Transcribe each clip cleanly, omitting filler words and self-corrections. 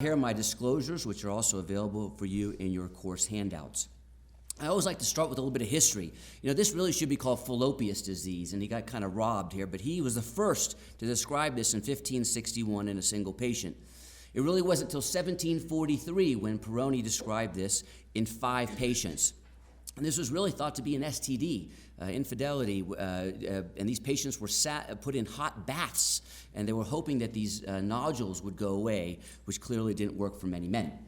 Here are my disclosures, which are also available for you in your course handouts. I always like to start with a little bit of history. This really should be called fallopius disease, and he got kind of robbed here, but he was the first to describe this in 1561 in a single patient. It really wasn't until 1743 when Peyronie described this in 5 patients. And this was really thought to be an STD, infidelity, and these patients were put in hot baths, and they were hoping that these nodules would go away, which clearly didn't work for many men.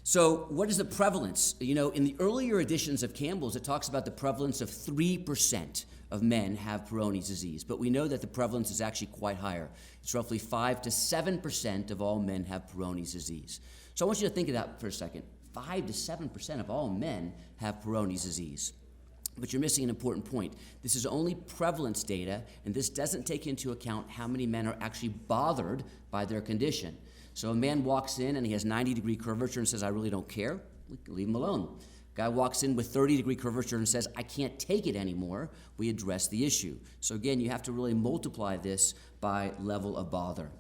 So what is the prevalence? In the earlier editions of Campbell's, it talks about the prevalence of 3% of men have Peyronie's disease, but we know that the prevalence is actually quite higher. It's roughly 5 to 7% of all men have Peyronie's disease. So I want you to think of that for a second. 5 to 7% of all men have Peyronie's disease. But you're missing an important point. This is only prevalence data, and this doesn't take into account how many men are actually bothered by their condition. So a man walks in and he has 90-degree curvature and says, I really don't care. We can leave him alone. Guy walks in with 30-degree curvature and says, I can't take it anymore. We address the issue. So again, you have to really multiply this by level of bother.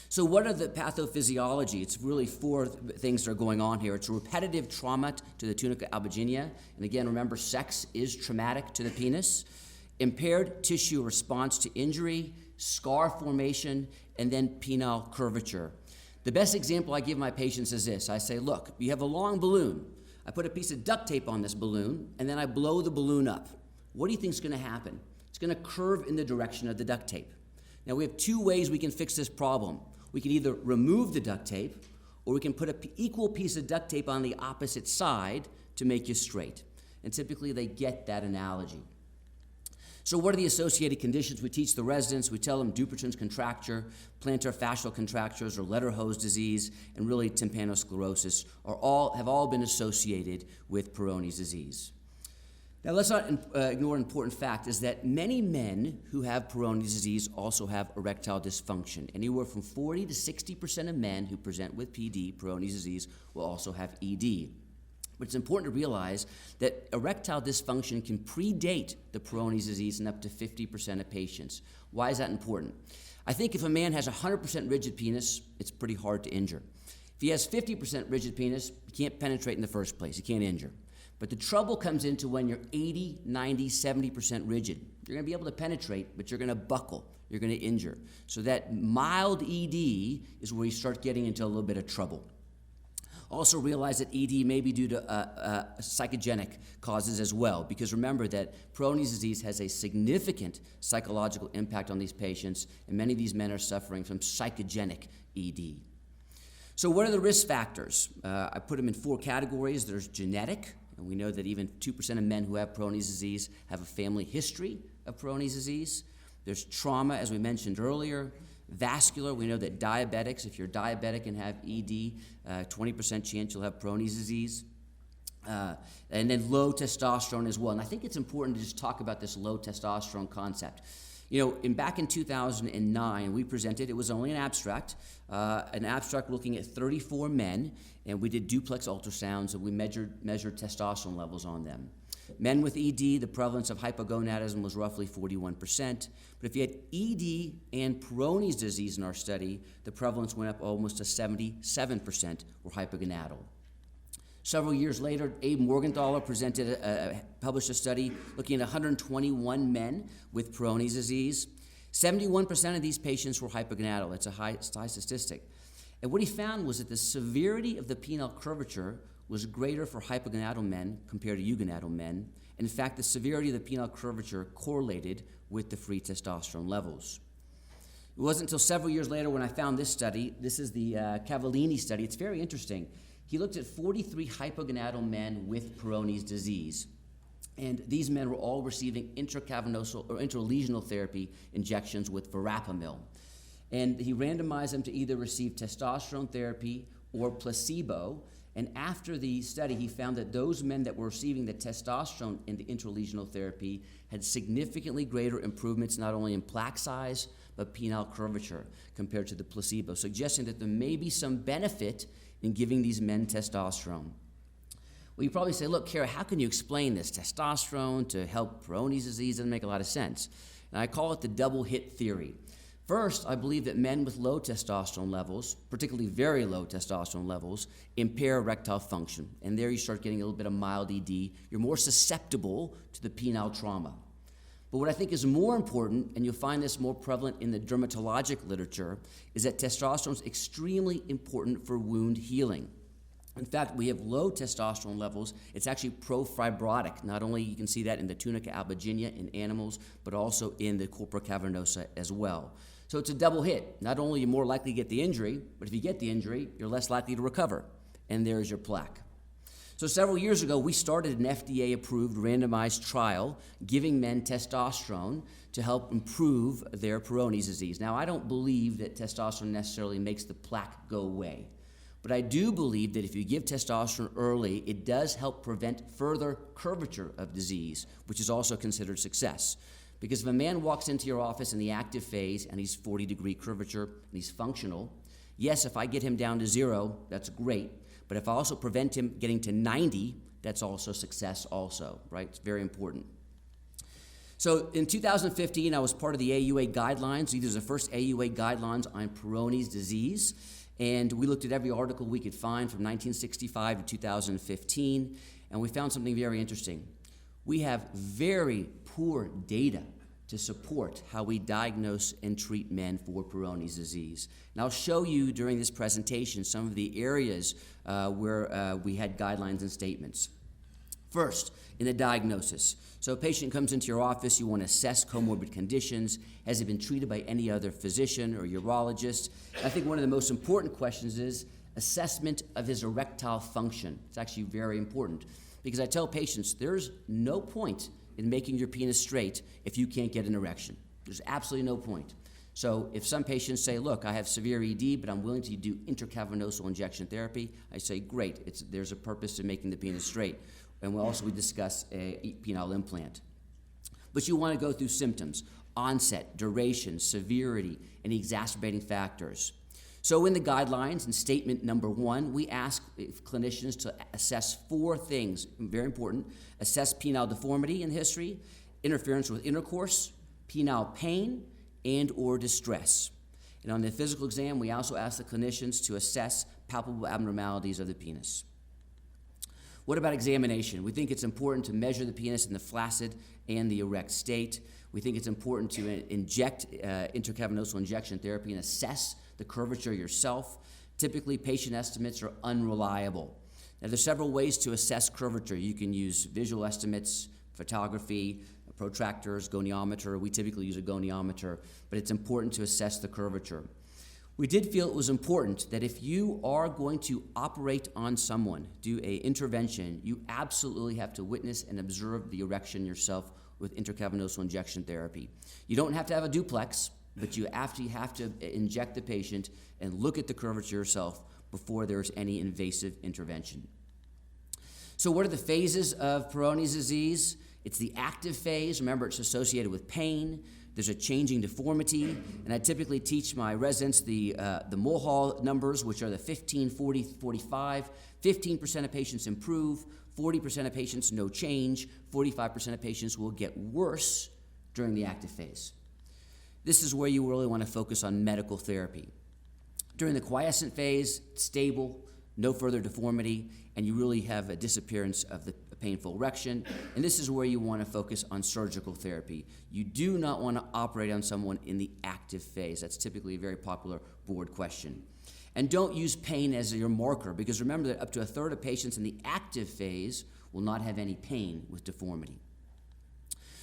So what are the pathophysiology? It's really 4 things that are going on here. It's a repetitive trauma to the tunica albuginea. And again, remember, sex is traumatic to the penis. Impaired tissue response to injury, scar formation, and then penile curvature. The best example I give my patients is this. I say, look, you have a long balloon. I put a piece of duct tape on this balloon, and then I blow the balloon up. What do you think is going to happen? It's going to curve in the direction of the duct tape. Now, we have 2 ways we can fix this problem. We can either remove the duct tape, or we can put an equal piece of duct tape on the opposite side to make you straight. And typically, they get that analogy. So what are the associated conditions? We teach the residents, we tell them Dupuytren's contracture, plantar fascial contractures, or Lederhosen disease, and really tympanosclerosis have all been associated with Peyronie's disease. Now let's not ignore an important fact, is that many men who have Peyronie's disease also have erectile dysfunction. Anywhere from 40 to 60% of men who present with PD, Peyronie's disease, will also have ED. But it's important to realize that erectile dysfunction can predate the Peyronie's disease in up to 50% of patients. Why is that important? I think if a man has a 100% rigid penis, it's pretty hard to injure. If he has 50% rigid penis, he can't penetrate in the first place. He can't injure. But the trouble comes into when you're 80, 90, 70% rigid. You're going to be able to penetrate, but you're going to buckle. You're going to injure. So that mild ED is where you start getting into a little bit of trouble. Also realize that ED may be due to psychogenic causes as well, because remember that Peyronie's disease has a significant psychological impact on these patients, and many of these men are suffering from psychogenic ED. So what are the risk factors? I put them in 4 categories. There's genetic, and we know that even 2% of men who have Peyronie's disease have a family history of Peyronie's disease. There's trauma, as we mentioned earlier. Vascular, we know that diabetics, if you're diabetic and have ED, 20% chance you'll have Peyronie's disease. And then low testosterone as well. And I think it's important to just talk about this low testosterone concept. Back in 2009, we presented, it was only an abstract looking at 34 men, and we did duplex ultrasounds, and we measured testosterone levels on them. Men with ED, the prevalence of hypogonadism was roughly 41%. But if you had ED and Peyronie's disease in our study, the prevalence went up almost to 77% were hypogonadal. Several years later, Abe Morgenthaler published a study looking at 121 men with Peyronie's disease. 71% of these patients were hypogonadal. It's a high statistic. And what he found was that the severity of the penile curvature was greater for hypogonadal men compared to eugonadal men. In fact, the severity of the penile curvature correlated with the free testosterone levels. It wasn't until several years later when I found this study. This is the Cavallini study. It's very interesting. He looked at 43 hypogonadal men with Peyronie's disease. And these men were all receiving intracavernosal or intralesional therapy injections with Verapamil. And he randomized them to either receive testosterone therapy or placebo. And after the study, he found that those men that were receiving the testosterone in the intralesional therapy had significantly greater improvements not only in plaque size, but penile curvature compared to the placebo, suggesting that there may be some benefit in giving these men testosterone. Well, you probably say, look, Khera, how can you explain this? Testosterone to help Peyronie's disease doesn't make a lot of sense. And I call it the double hit theory. First, I believe that men with low testosterone levels, particularly very low testosterone levels, impair erectile function. And there you start getting a little bit of mild ED. You're more susceptible to the penile trauma. But what I think is more important, and you'll find this more prevalent in the dermatologic literature, is that testosterone is extremely important for wound healing. In fact, we have low testosterone levels. It's actually pro-fibrotic. Not only you can see that in the tunica albuginea in animals, but also in the corpora cavernosa as well. So it's a double hit. Not only are you more likely to get the injury, but if you get the injury, you're less likely to recover. And there's your plaque. So several years ago, we started an FDA-approved randomized trial giving men testosterone to help improve their Peyronie's disease. Now, I don't believe that testosterone necessarily makes the plaque go away, but I do believe that if you give testosterone early, it does help prevent further curvature of disease, which is also considered success. Because if a man walks into your office in the active phase and he's 40-degree curvature and he's functional, yes, if I get him down to 0, that's great. But if I also prevent him getting to 90, that's also success also, right? It's very important. So in 2015, I was part of the AUA guidelines. These are the first AUA guidelines on Peyronie's disease. And we looked at every article we could find from 1965 to 2015, and we found something very interesting. We have very poor data to support how we diagnose and treat men for Peyronie's disease. And I'll show you during this presentation some of the areas where we had guidelines and statements. First, in the diagnosis. So a patient comes into your office, you want to assess comorbid conditions. Has he been treated by any other physician or urologist? I think one of the most important questions is assessment of his erectile function. It's actually very important because I tell patients there's no point in making your penis straight if you can't get an erection. There's absolutely no point. So if some patients say, look, I have severe ED, but I'm willing to do intracavernosal injection therapy, I say, great, there's a purpose to making the penis straight. And we discuss a penile implant. But you want to go through symptoms, onset, duration, severity, and exacerbating factors. So in the guidelines, in statement number 1, we ask clinicians to assess 4 things, very important. Assess penile deformity in history, interference with intercourse, penile pain, and or distress. And on the physical exam, we also ask the clinicians to assess palpable abnormalities of the penis. What about examination? We think it's important to measure the penis in the flaccid and the erect state. We think it's important to inject intracavernosal injection therapy and assess the curvature yourself. Typically, patient estimates are unreliable. Now, there's several ways to assess curvature. You can use visual estimates, photography, protractors, goniometer. We typically use a goniometer, but it's important to assess the curvature. We did feel it was important that if you are going to operate on someone, do an intervention, you absolutely have to witness and observe the erection yourself with intracavernosal injection therapy. You don't have to have a duplex, but you have to inject the patient and look at the curvature yourself before there's any invasive intervention. So what are the phases of Peyronie's disease? It's the active phase. Remember, it's associated with pain. There's a changing deformity, and I typically teach my residents the Mulhall numbers, which are the 15, 40, 45. 15% of patients improve, 40% of patients no change, 45% of patients will get worse during the active phase. This is where you really want to focus on medical therapy. During the quiescent phase, stable, no further deformity, and you really have a disappearance of the painful erection, and this is where you want to focus on surgical therapy. You do not want to operate on someone in the active phase. That's typically a very popular board question. And don't use pain as your marker, because remember that up to 1/3 of patients in the active phase will not have any pain with deformity.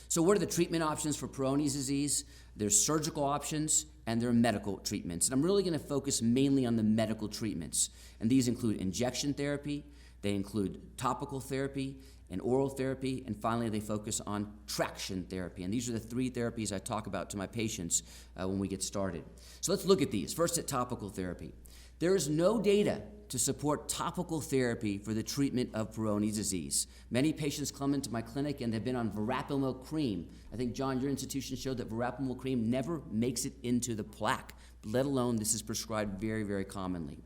So what are the treatment options for Peyronie's disease? There's surgical options and there are medical treatments. And I'm really going to focus mainly on the medical treatments. And these include injection therapy, they include topical therapy and oral therapy, and finally they focus on traction therapy. And these are the 3 therapies I talk about to my patients when we get started. So let's look at these. First at topical therapy. There is no data to support topical therapy for the treatment of Peyronie's disease. Many patients come into my clinic and they've been on Verapamil cream. I think, John, your institution showed that Verapamil cream never makes it into the plaque, let alone this is prescribed very, very commonly.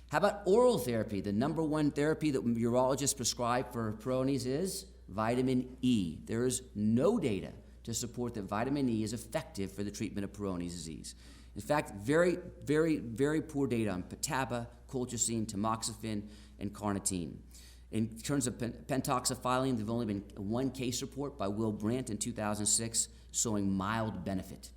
How about oral therapy? The number 1 therapy that urologists prescribe for Peyronie's is vitamin E. There is no data to support that vitamin E is effective for the treatment of Peyronie's disease. In fact, very, very, very poor data on pataba, colchicine, tamoxifen, and carnitine. In terms of pentoxifylline, there have only been one case report by Will Brandt in 2006 showing mild benefit.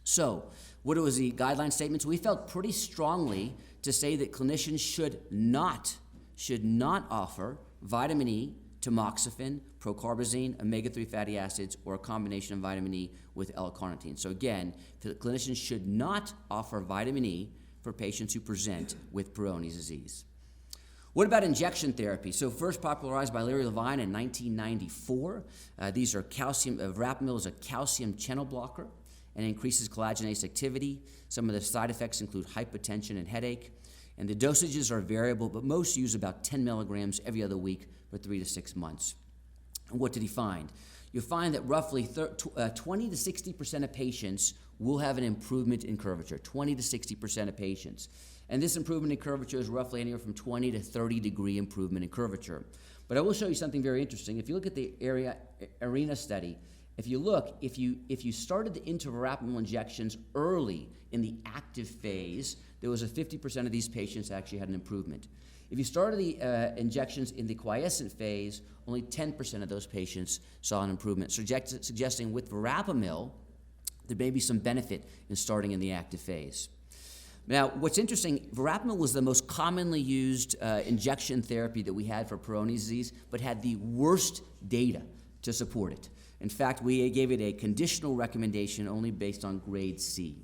So, what was the guideline statements? We felt pretty strongly to say that clinicians should not offer vitamin E, tamoxifen, procarbazine, omega-3 fatty acids, or a combination of vitamin E with L-carnitine. So again, the clinicians should not offer vitamin E for patients who present with Peyronie's disease. What about injection therapy? So first popularized by Larry Levine in 1994. These are Verapamil is a calcium channel blocker and increases collagenase activity. Some of the side effects include hypotension and headache. And the dosages are variable, but most use about 10 milligrams every other week for 3 to 6 months. And what did he find? You'll find that roughly 20 to 60% of patients will have an improvement in curvature, 20 to 60% of patients. And this improvement in curvature is roughly anywhere from 20 to 30 degree improvement in curvature. But I will show you something very interesting. If you look at the ARENA study, if you started the Verapamil injections early in the active phase, there was a 50% of these patients actually had an improvement. If you started the injections in the quiescent phase, only 10% of those patients saw an improvement, suggesting with Verapamil, there may be some benefit in starting in the active phase. Now, what's interesting, Verapamil was the most commonly used injection therapy that we had for Peyronie's disease, but had the worst data to support it. In fact, we gave it a conditional recommendation only based on grade C.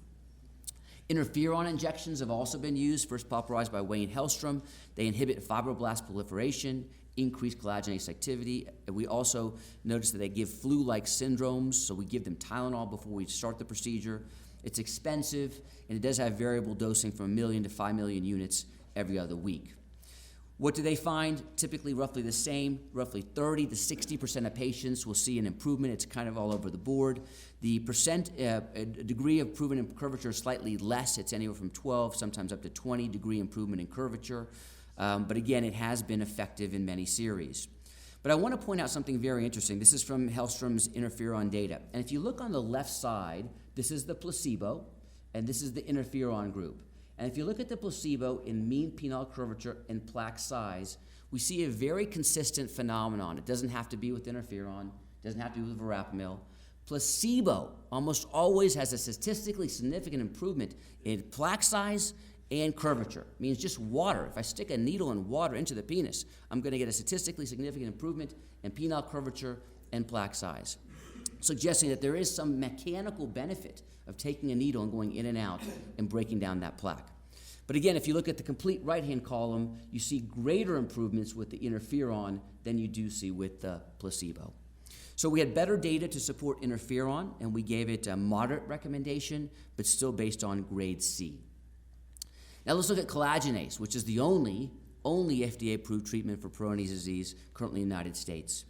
Interferon injections have also been used, first popularized by Wayne Hellstrom. They inhibit fibroblast proliferation, increase collagenase activity. And we also noticed that they give flu-like syndromes, so we give them Tylenol before we start the procedure. It's expensive, and it does have variable dosing from 1 million to 5 million units every other week. What do they find? Typically roughly the same. Roughly 30 to 60% of patients will see an improvement. It's kind of all over the board. The degree of improvement in curvature is slightly less. It's anywhere from 12, sometimes up to 20 degree improvement in curvature. But again, it has been effective in many series. But I want to point out something very interesting. This is from Hellstrom's interferon data. And if you look on the left side, this is the placebo, and this is the interferon group. And if you look at the placebo in mean penile curvature and plaque size, we see a very consistent phenomenon. It doesn't have to be with interferon, it doesn't have to be with Verapamil. Placebo almost always has a statistically significant improvement in plaque size and curvature. It means just water. If I stick a needle and water into the penis, I'm going to get a statistically significant improvement in penile curvature and plaque size, suggesting that there is some mechanical benefit of taking a needle and going in and out and breaking down that plaque. But again, if you look at the complete right-hand column, you see greater improvements with the interferon than you do see with the placebo. So we had better data to support interferon, and we gave it a moderate recommendation, but still based on grade C. Now let's look at collagenase, which is the only FDA-approved treatment for Peyronie's disease currently in the United States.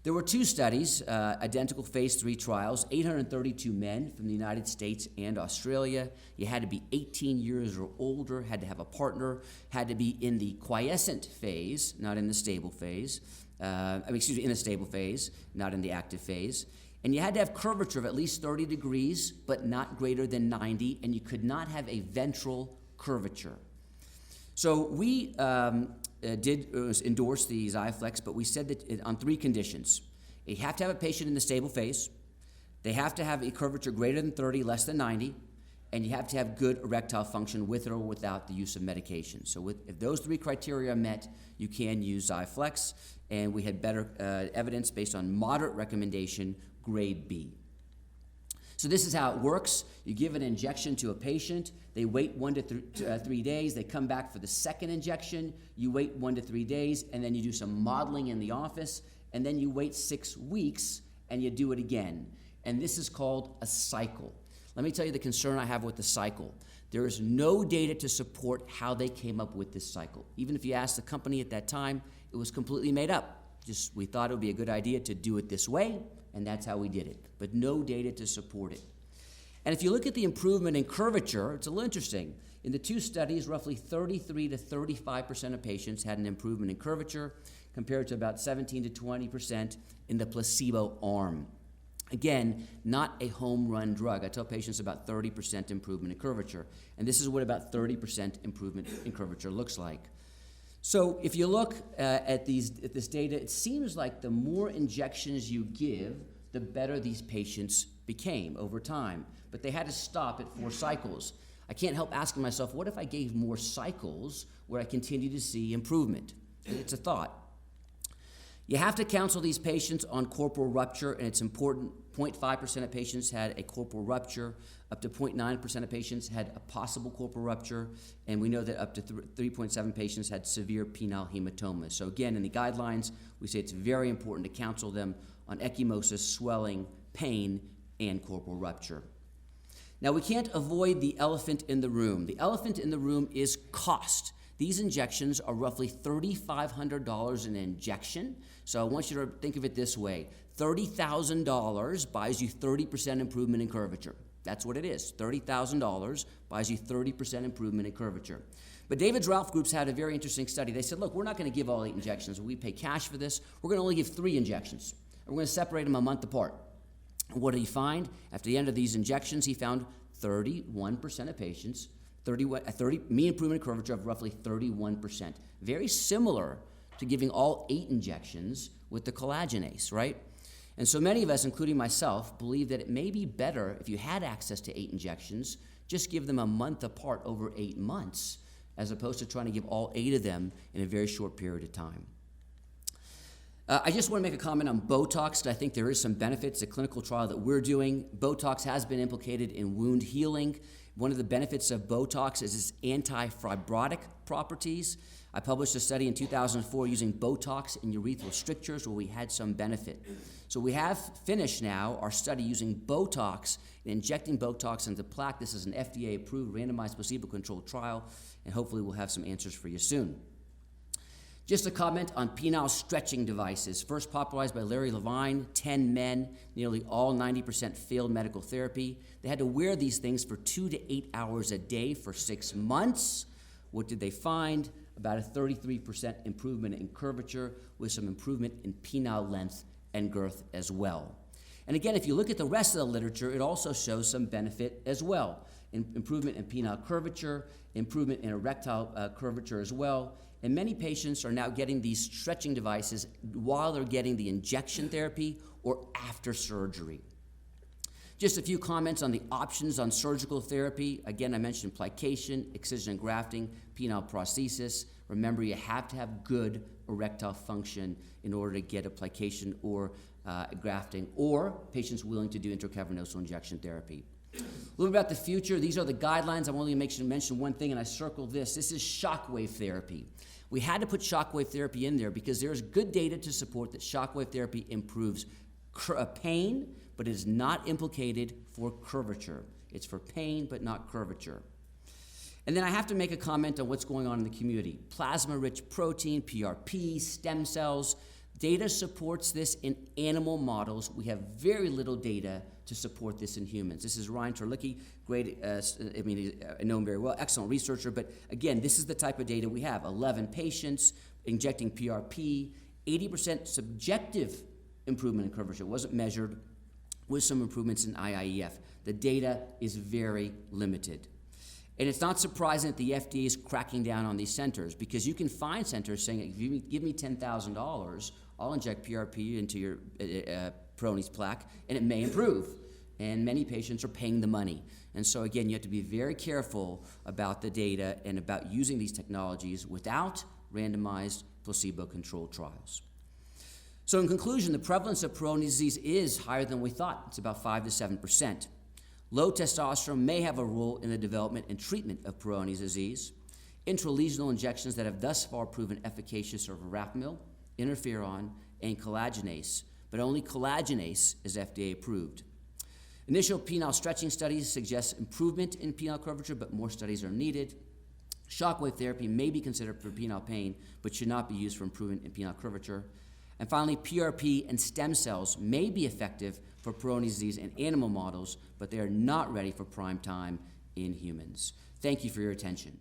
There were 2 studies, identical phase 3 trials, 832 men from the United States and Australia. You had to be 18 years or older, had to have a partner, had to be in the quiescent phase, not in the stable phase. In the stable phase, not in the active phase. And you had to have curvature of at least 30 degrees, but not greater than 90, and you could not have a ventral curvature. So we endorse the XIAFLEX, but we said that on 3 conditions. You have to have a patient in the stable phase, they have to have a curvature greater than 30, less than 90, and you have to have good erectile function with or without the use of medication. So if those 3 criteria are met, you can use XIAFLEX, and we had better evidence based on moderate recommendation, grade B. So this is how it works. You give an injection to a patient, they wait 1 to 3 days, they come back for the second injection, you wait 1 to 3 days, and then you do some modeling in the office, and then you wait 6 weeks, and you do it again. And this is called a cycle. Let me tell you the concern I have with the cycle. There is no data to support how they came up with this cycle. Even if you ask the company at that time, it was completely made up. Just we thought it would be a good idea to do it this way, and that's how we did it. But no data to support it. And if you look at the improvement in curvature, it's a little interesting. In the 2 studies, roughly 33 to 35% of patients had an improvement in curvature, compared to about 17 to 20% in the placebo arm. Again, not a home run drug. I tell patients about 30% improvement in curvature, and this is what about 30% improvement in curvature looks like. So if you look at this data, it seems like the more injections you give, the better these patients became over time. But they had to stop at 4 cycles. I can't help asking myself, what if I gave more cycles where I continue to see improvement? It's a thought. You have to counsel these patients on corporal rupture, and it's important. 0.5% of patients had a corporal rupture, up to 0.9% of patients had a possible corporal rupture, and we know that up to 3.7 patients had severe penile hematoma. So again, in the guidelines, we say it's very important to counsel them on ecchymosis, swelling, pain, and corporal rupture. Now, we can't avoid the elephant in the room. The elephant in the room is cost. These injections are roughly $3,500 an injection. So I want you to think of it this way. $30,000 buys you 30% improvement in curvature. That's what it is. $30,000 buys you 30% improvement in curvature. But David's Ralph groups had a very interesting study. They said, look, we're not going to give all 8 injections. We pay cash for this. We're going to only give 3 injections. And we're going to separate them a month apart. And what did he find? After the end of these injections, he found 31% of patients, mean improvement in curvature of roughly 31%. Very similar to giving all 8 injections with the collagenase, right? And so many of us, including myself, believe that it may be better if you had access to 8 injections, just give them a month apart over 8 months, as opposed to trying to give all 8 of them in a very short period of time. I just want to make a comment on Botox, because I think there is some benefits. The clinical trial that we're doing, Botox has been implicated in wound healing. One of the benefits of Botox is its anti-fibrotic properties. I published a study in 2004 using Botox in urethral strictures where we had some benefit. So we have finished now our study using Botox and injecting Botox into plaque. This is an FDA-approved randomized placebo-controlled trial, and hopefully we'll have some answers for you soon. Just a comment on penile stretching devices. First popularized by Larry Levine, 10 men, nearly all 90% failed medical therapy. They had to wear these things for 2 to 8 hours a day for 6 months. What did they find? About a 33% improvement in curvature with some improvement in penile length and girth as well. And again, if you look at the rest of the literature, it also shows some benefit as well. Improvement in penile curvature, improvement in erectile curvature as well. And many patients are now getting these stretching devices while they're getting the injection therapy or after surgery. Just a few comments on the options on surgical therapy. Again, I mentioned plication, excision and grafting, penile prosthesis. Remember, you have to have good erectile function in order to get a plication or grafting, or patients willing to do intracavernosal injection therapy. A little bit about the future. These are the guidelines. I'm only going to mention one thing, and I circled this. This is shockwave therapy. We had to put shockwave therapy in there because there's good data to support that shockwave therapy improves pain, but it is not implicated for curvature. It's for pain, but not curvature. And then I have to make a comment on what's going on in the community. Plasma-rich protein, PRP, stem cells. Data supports this in animal models. We have very little data to support this in humans. This is Ryan Terlicki, great, I know him very well, excellent researcher, but again, this is the type of data we have. 11 patients injecting PRP, 80% subjective improvement in curvature. It wasn't measured, with some improvements in IIEF. The data is very limited. And it's not surprising that the FDA is cracking down on these centers, because you can find centers saying, if you give me $10,000, I'll inject PRP into your Peyronie's plaque, and it may improve. And many patients are paying the money. And so again, you have to be very careful about the data and about using these technologies without randomized placebo-controlled trials. So in conclusion, the prevalence of Peyronie's disease is higher than we thought. It's about 5 to 7%. Low testosterone may have a role in the development and treatment of Peyronie's disease. Intralesional injections that have thus far proven efficacious are Verapamil, Interferon, and collagenase, but only collagenase is FDA approved. Initial penile stretching studies suggest improvement in penile curvature, but more studies are needed. Shockwave therapy may be considered for penile pain, but should not be used for improvement in penile curvature. And finally, PRP and stem cells may be effective for Peyronie's disease in animal models, but they are not ready for prime time in humans. Thank you for your attention.